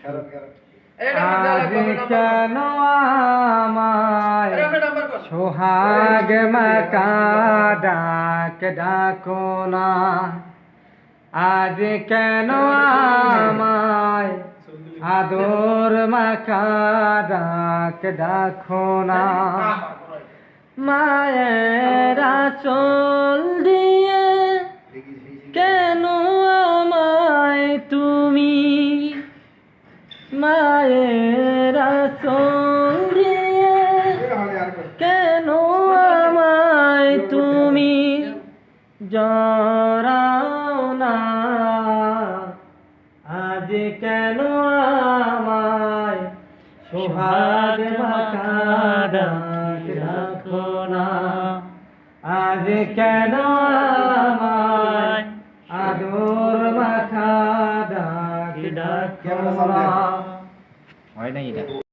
আজ কেন আমায় সোহাগ মাকা ডাক ডাকো না, আজ কেন আমায় আদর মাকা ডাক ডাকো না। মায়ের আঁচল দিয়ে কেন আমায় তুমি, মায়ের আঁচল দিয়ে কেন আমায় তুমি জড়াও না, আজ কেন আমায় সোহাগ মাখা ডাক ডাকো না, আজ কেন আমায় আদর মাখা ডাক ডাকো না। হয় নাই এটা।